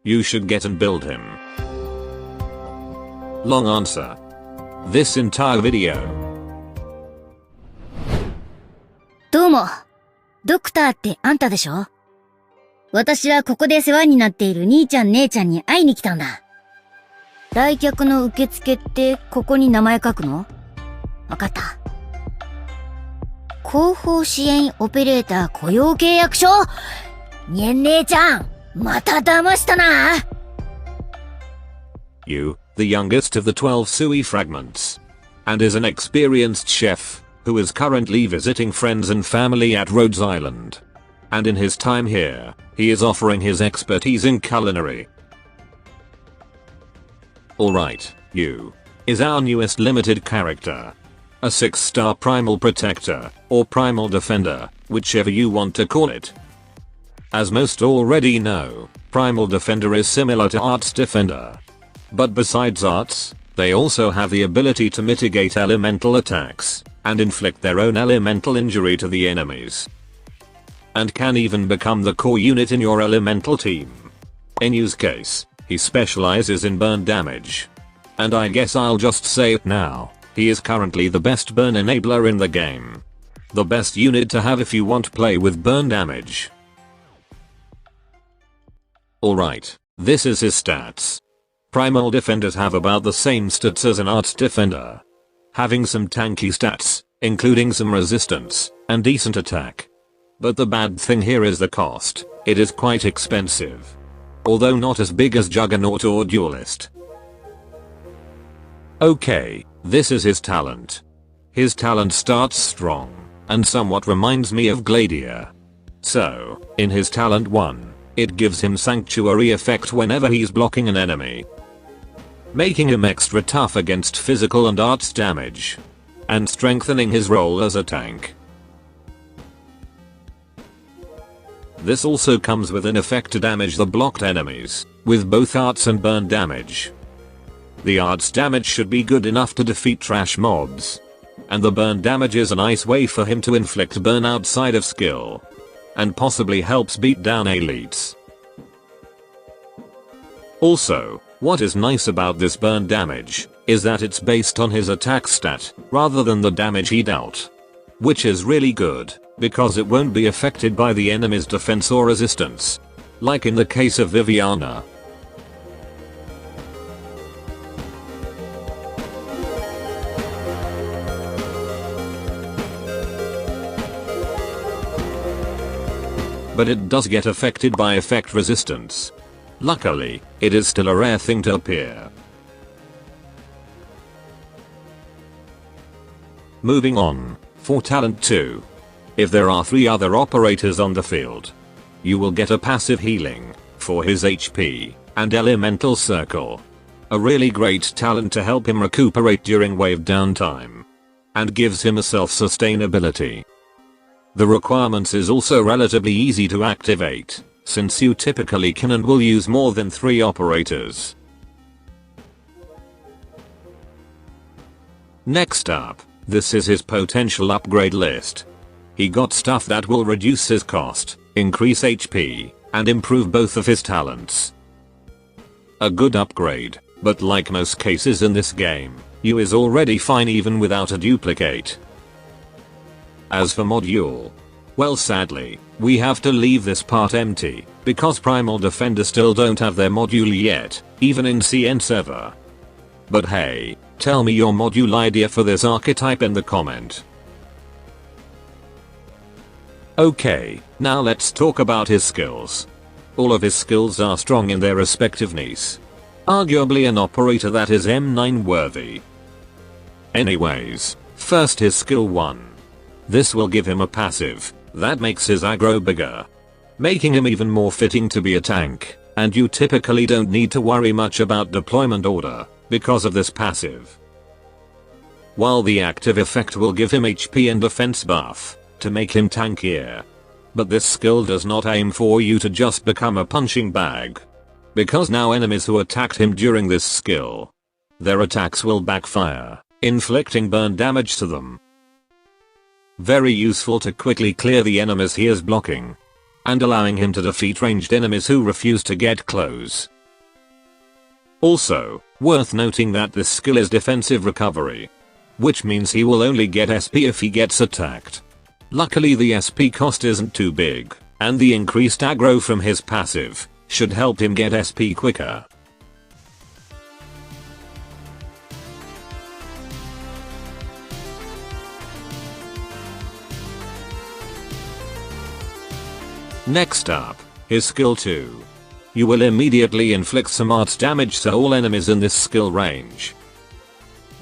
You should get and build him. Long answer. This entire video. どうも。ドクターってあんたでしょ？私はここで世話になっている兄ちゃん姉ちゃんに会いに来たんだ。来客の受付ってここに名前書くの？わかった。後方支援オペレーター雇用契約書？にゃん姉ちゃん、また騙したな。You, the youngest of the 12 Sui fragments, and is an experienced chef, who is currently visiting friends and family at Rhodes Island. And in his time here, he is offering his expertise in culinary. Alright, you, is our newest limited character. A 6-star primal protector, or primal defender, whichever you want to call it. As most already know, primal defender is similar to arts defender. But besides arts, they also have the ability to mitigate elemental attacks, and inflict their own elemental injury to the enemies. And can even become the core unit in your elemental team. In Yu's case, he specializes in burn damage. And I guess I'll just say it now, he is currently the best burn enabler in the game. The best unit to have if you want to play with burn damage. Alright, this is his stats. Primal defenders have about the same stats as an arts defender. Having some tanky stats, including some resistance, and decent attack. But the bad thing here is the cost. It is quite expensive. Although not as big as Juggernaut or Duelist. Okay, this is his talent. His talent starts strong, and somewhat reminds me of Gladiator. So, in his talent 1, it gives him Sanctuary effect whenever he's blocking an enemy. Making him extra tough against physical and arts damage. And strengthening his role as a tank. This also comes with an effect to damage the blocked enemies, with both arts and burn damage. The arts damage should be good enough to defeat trash mobs. And the burn damage is a nice way for him to inflict burn outside of skill. And possibly helps beat down elites. Also, what is nice about this burn damage, is that it's based on his attack stat, rather than the damage he dealt. Which is really good, because it won't be affected by the enemy's defense or resistance. Like in the case of Viviana. But it does get affected by effect resistance. Luckily, it is still a rare thing to appear. Moving on, for talent 2. If there are 3 other operators on the field, you will get a passive healing, for his HP, and elemental circle. A really great talent to help him recuperate during wave downtime. And gives him a self-sustainability. The requirements is also relatively easy to activate, since you typically can and will use more than 3 operators. Next up, this is his potential upgrade list. He got stuff that will reduce his cost, increase HP, and improve both of his talents. A good upgrade, but like most cases in this game, Yu is already fine even without a duplicate. As for module, well sadly, we have to leave this part empty, because Primal Defender still don't have their module yet, even in CN server. But hey, tell me your module idea for this archetype in the comment. Okay, now let's talk about his skills. All of his skills are strong in their respective niche. Arguably an operator that is M9 worthy. Anyways, first his skill 1. This will give him a passive that makes his aggro bigger, making him even more fitting to be a tank, and you typically don't need to worry much about deployment order because of this passive. While the active effect will give him HP and defense buff to make him tankier. But this skill does not aim for you to just become a punching bag. Because now enemies who attacked him during this skill, their attacks will backfire, inflicting burn damage to them. Very useful to quickly clear the enemies he is blocking. And allowing him to defeat ranged enemies who refuse to get close, Also, worth noting that this skill is defensive recovery, which means he will only get SP if he gets attacked. Luckily the SP cost isn't too big, and the increased aggro from his passive should help him get SP quicker. Next up, his skill 2. You will immediately inflict some arts damage to all enemies in this skill range.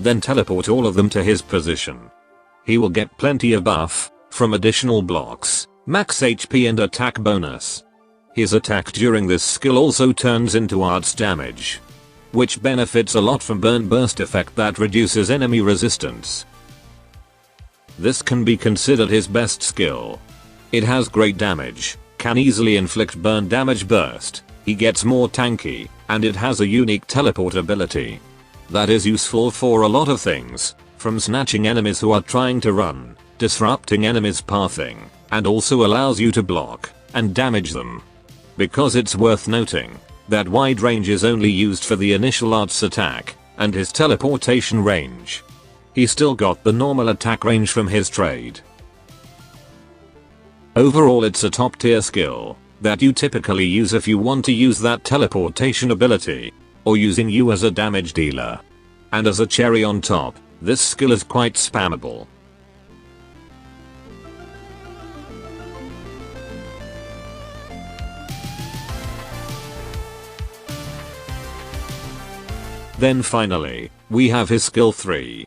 Then teleport all of them to his position. He will get plenty of buff from additional blocks, max HP and attack bonus. His attack during this skill also turns into arts damage, which benefits a lot from burn burst effect that reduces enemy resistance. This can be considered his best skill. It has great damage, can easily inflict burn damage burst, he gets more tanky, and it has a unique teleport ability that is useful for a lot of things, from snatching enemies who are trying to run, disrupting enemies pathing, and also allows you to block and damage them. Because it's worth noting that wide range is only used for the initial arts attack and his teleportation range. He still got the normal attack range from his trade. Overall it's a top tier skill that you typically use if you want to use that teleportation ability, or using you as a damage dealer. And as a cherry on top, this skill is quite spammable. Then finally, we have his skill 3.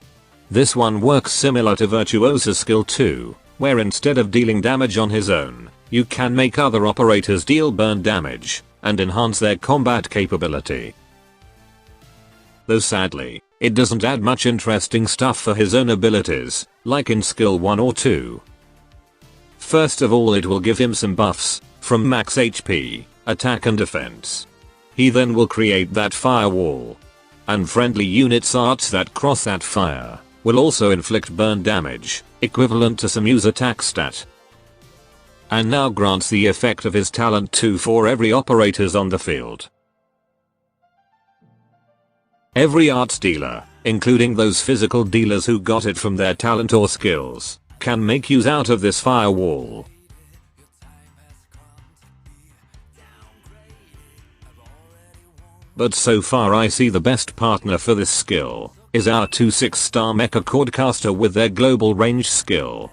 This one works similar to Virtuoso's skill 2, where instead of dealing damage on his own, you can make other operators deal burn damage and enhance their combat capability. Though sadly, it doesn't add much interesting stuff for his own abilities, like in skill 1 or 2. First of all, it will give him some buffs from max HP, attack and defense. He then will create that firewall, and friendly units arts that cross that fire will also inflict burn damage, equivalent to some use attack stat. And now grants the effect of his talent 2 for every operators on the field. Every arts dealer, including those physical dealers who got it from their talent or skills, can make use out of this firewall. But so far I see the best partner for this skill is our 2 6-star mecha cordcaster with their global range skill.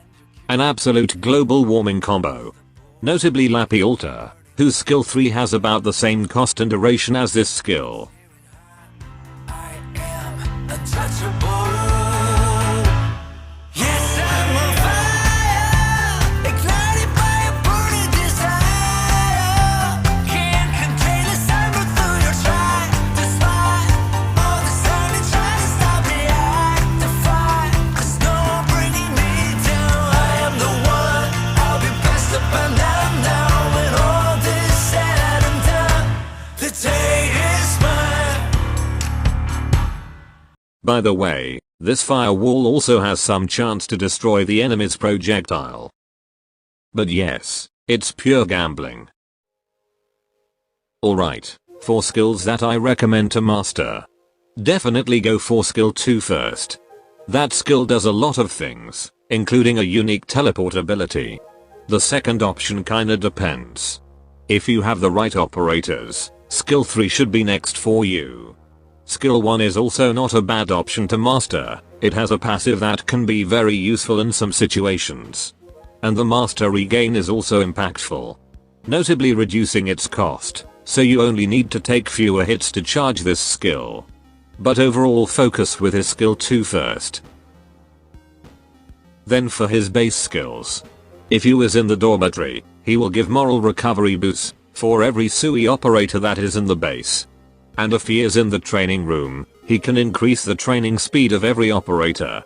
An absolute global warming combo. Notably Lappy Alta, whose skill 3 has about the same cost and duration as this skill. I am untouchable. Yes, I'm on fire, ignited by a burning desire. Can't contain the sun through your try to slide. All the sun and try to stop me, I defy. There's no one bringing me down. I am the one, I'll be best up and down now. When all this said and done, the day is mine. By the way, this firewall also has some chance to destroy the enemy's projectile. But yes, it's pure gambling. Alright, 4 skills that I recommend to master. Definitely go for skill 2 first. That skill does a lot of things, including a unique teleport ability. The second option kinda depends. If you have the right operators, skill 3 should be next for you. Skill 1 is also not a bad option to master, it has a passive that can be very useful in some situations. And the master regain is also impactful, notably reducing its cost, so you only need to take fewer hits to charge this skill. But overall focus with his skill 2 first. Then for his base skills. If you is in the dormitory, he will give moral recovery boosts for every SUI operator that is in the base. And if he is in the training room, he can increase the training speed of every operator.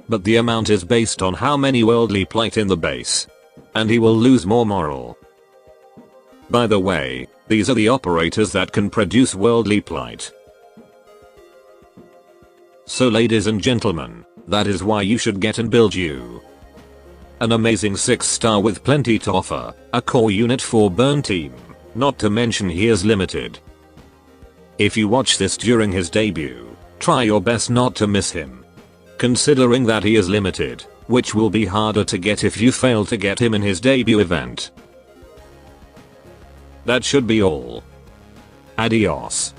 But the amount is based on how many worldly plight in the base. And he will lose more moral. By the way, these are the operators that can produce worldly plight. So ladies and gentlemen, that is why you should get and build you an amazing 6-star with plenty to offer, a core unit for burn team, not to mention he is limited. If you watch this during his debut, try your best not to miss him. Considering that he is limited, which will be harder to get if you fail to get him in his debut event. That should be all. Adios.